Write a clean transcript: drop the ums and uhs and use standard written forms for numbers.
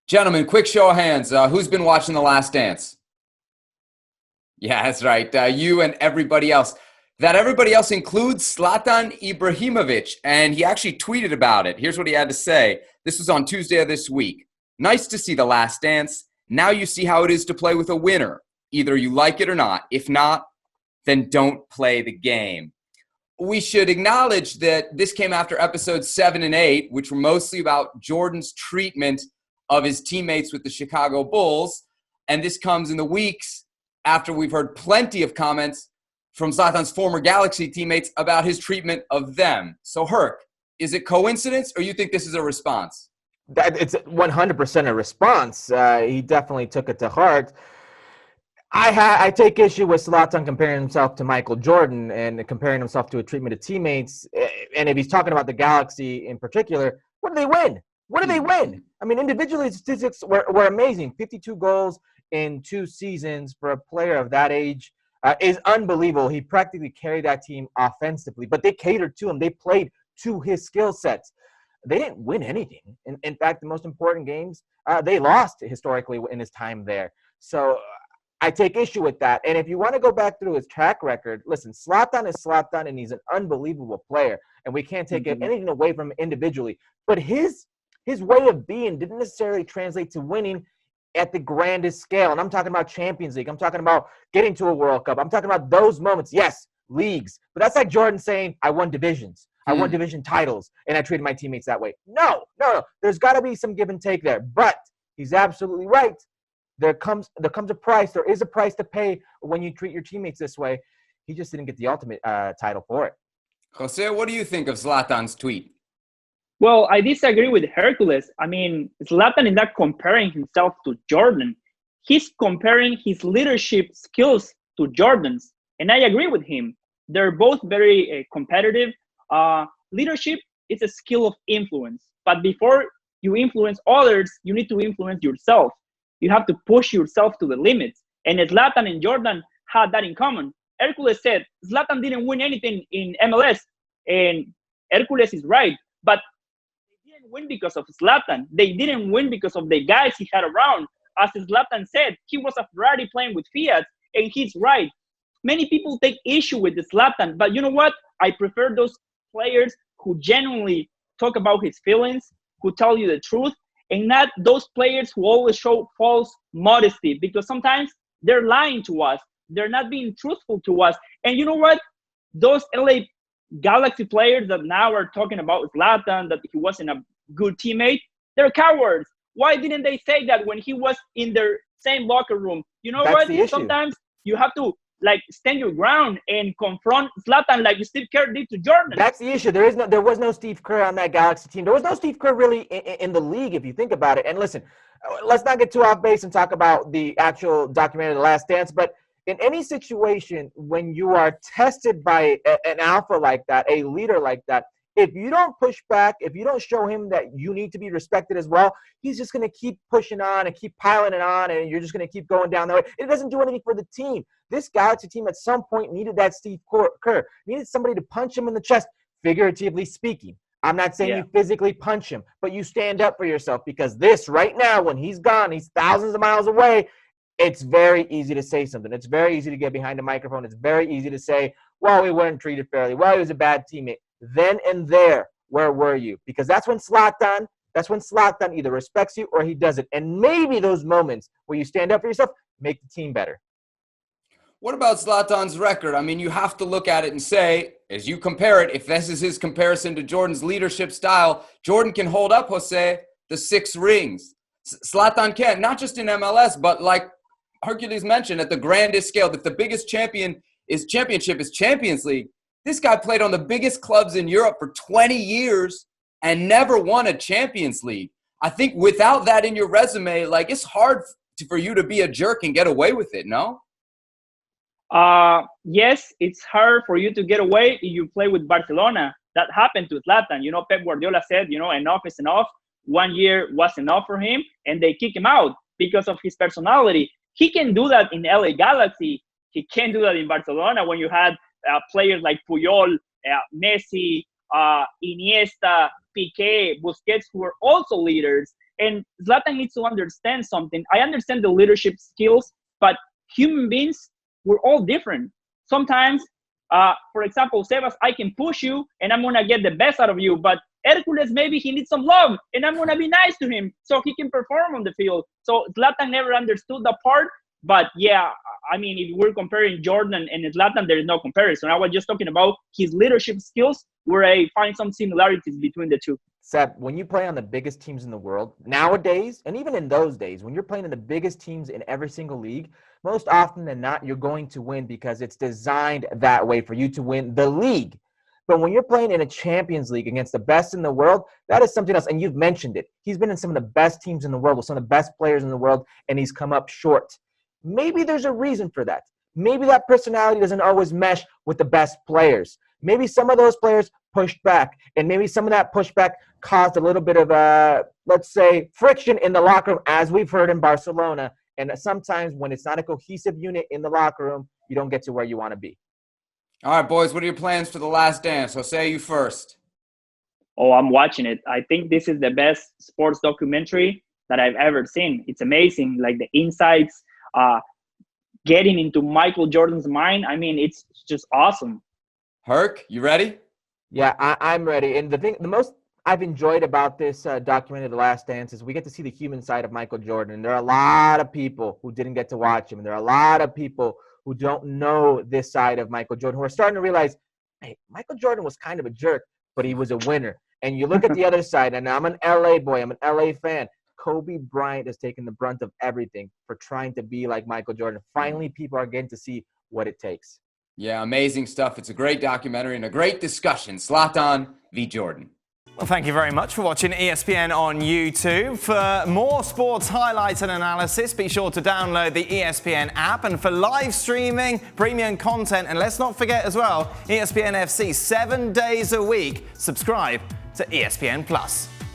Gentlemen, quick show of hands. Who's been watching The Last Dance? Yeah, that's right. You and everybody else. That everybody else includes Zlatan Ibrahimovic, and he actually tweeted about it. Here's what he had to say. This was on Tuesday of this week. Nice to see The Last Dance. Now you see how it is to play with a winner. Either you like it or not. If not, then don't play the game. We should acknowledge that this came after episodes 7 and 8, which were mostly about Jordan's treatment of his teammates with the Chicago Bulls. And this comes in the weeks after we've heard plenty of comments from Zlatan's former Galaxy teammates about his treatment of them. So, Herc, is it coincidence or you think this is a response? It's 100% a response. He definitely took it to heart. I take issue with Zlatan comparing himself to Michael Jordan and comparing himself to a treatment of teammates. And if he's talking about the Galaxy in particular, what do they win? What do they win? I mean, individually, statistics were amazing. 52 goals in 2 seasons for a player of that age is unbelievable. He practically carried that team offensively, but they catered to him. They played to his skill sets. They didn't win anything. In fact, the most important games, they lost historically in his time there. So I take issue with that. And if you want to go back through his track record, listen, Zlatan is Zlatan, and he's an unbelievable player. And we can't take anything away from him individually. But his way of being didn't necessarily translate to winning at the grandest scale. And I'm talking about Champions League. I'm talking about getting to a World Cup. I'm talking about those moments. Yes, leagues. But that's like Jordan saying, I won divisions. I won division titles, and I treated my teammates that way. No. There's got to be some give and take there. But he's absolutely right. There comes a price. There is a price to pay when you treat your teammates this way. He just didn't get the ultimate title for it. Jose, what do you think of Zlatan's tweet? Well, I disagree with Herculez. I mean, Zlatan is not comparing himself to Jordan. He's comparing his leadership skills to Jordan's. And I agree with him. They're both very competitive. Leadership is a skill of influence. But before you influence others, you need to influence yourself. You have to push yourself to the limits. And Zlatan and Jordan had that in common. Herculez said Zlatan didn't win anything in MLS. And Herculez is right. But they didn't win because of Zlatan. They didn't win because of the guys he had around. As Zlatan said, he was a Ferrari playing with Fiat. And he's right. Many people take issue with the Zlatan. But you know what? I prefer those players who genuinely talk about his feelings, who tell you the truth, and not those players who always show false modesty, because sometimes they're lying to us. They're not being truthful to us. And you know what? Those LA Galaxy players that now are talking about Zlatan, that he wasn't a good teammate, they're cowards. Why didn't they say that when he was in their same locker room? You know what? Sometimes you have to stand your ground and confront Zlatan like Steve Kerr did to Jordan. That's the issue. There was no Steve Kerr on that Galaxy team. There was no Steve Kerr really in the league, if you think about it. And listen, let's not get too off base and talk about the actual documentary, The Last Dance. But in any situation, when you are tested by an alpha like that, a leader like that, if you don't push back, if you don't show him that you need to be respected as well, he's just going to keep pushing on and keep piling it on, and you're just going to keep going down that way. It doesn't do anything for the team. This Galaxy team at some point needed that Steve Kerr, needed somebody to punch him in the chest, figuratively speaking. I'm not saying you physically punch him, but you stand up for yourself, because this right now, when he's gone, he's thousands of miles away, it's very easy to say something. It's very easy to get behind a microphone. It's very easy to say, well, we weren't treated fairly. Well, he was a bad teammate. Then and there, where were you? Because that's when Zlatan either respects you or he doesn't. And maybe those moments where you stand up for yourself make the team better. What about Zlatan's record? I mean, you have to look at it and say, as you compare it, if this is his comparison to Jordan's leadership style, Jordan can hold up, Jose, the 6 rings. Zlatan can, not just in MLS, but like Herculez mentioned, at the grandest scale. If the biggest championship is Champions League, this guy played on the biggest clubs in Europe for 20 years and never won a Champions League. I think without that in your resume, it's hard for you to be a jerk and get away with it, no? Yes, it's hard for you to get away if you play with Barcelona. That happened to Zlatan. Pep Guardiola said, enough is enough. 1 year was enough for him, and they kick him out because of his personality. He can do that in LA Galaxy. He can't do that in Barcelona when you had players like Puyol, Messi, Iniesta, Piqué, Busquets, who were also leaders. And Zlatan needs to understand something. I understand the leadership skills, but human beings, we're all different. Sometimes, for example, Sebas, I can push you and I'm going to get the best out of you. But Herculez, maybe he needs some love and I'm going to be nice to him so he can perform on the field. So Zlatan never understood that part. But yeah, I mean, if we're comparing Jordan and Zlatan, there is no comparison. I was just talking about his leadership skills, where I find some similarities between the two. Seb, when you play on the biggest teams in the world nowadays, and even in those days, when you're playing in the biggest teams in every single league, most often than not, you're going to win because it's designed that way for you to win the league. But when you're playing in a Champions League against the best in the world, that is something else. And you've mentioned it. He's been in some of the best teams in the world with some of the best players in the world, and he's come up short. Maybe there's a reason for that. Maybe that personality doesn't always mesh with the best players. Maybe some of those players pushed back, and maybe some of that pushback caused a little bit of, let's say, friction in the locker room, as we've heard in Barcelona. And sometimes when it's not a cohesive unit in the locker room, you don't get to where you want to be. All right, boys, what are your plans for The Last Dance? I'll say you first. Oh, I'm watching it. I think this is the best sports documentary that I've ever seen. It's amazing, like the insights, getting into Michael Jordan's mind. I mean, it's just awesome. Herc, you ready? Yeah, I'm ready. And the most I've enjoyed about this documentary, The Last Dance, is we get to see the human side of Michael Jordan. And there are a lot of people who didn't get to watch him. And there are a lot of people who don't know this side of Michael Jordan, who are starting to realize, hey, Michael Jordan was kind of a jerk, but he was a winner. And you look at the other side, and I'm an LA boy, I'm an LA fan. Kobe Bryant has taken the brunt of everything for trying to be like Michael Jordan. Finally, people are getting to see what it takes. Yeah, amazing stuff. It's a great documentary and a great discussion. Zlatan v. Jordan. Well, thank you very much for watching ESPN on YouTube. For more sports highlights and analysis, be sure to download the ESPN app. And for live streaming, premium content, and let's not forget as well, ESPN FC 7 days a week. Subscribe to ESPN Plus.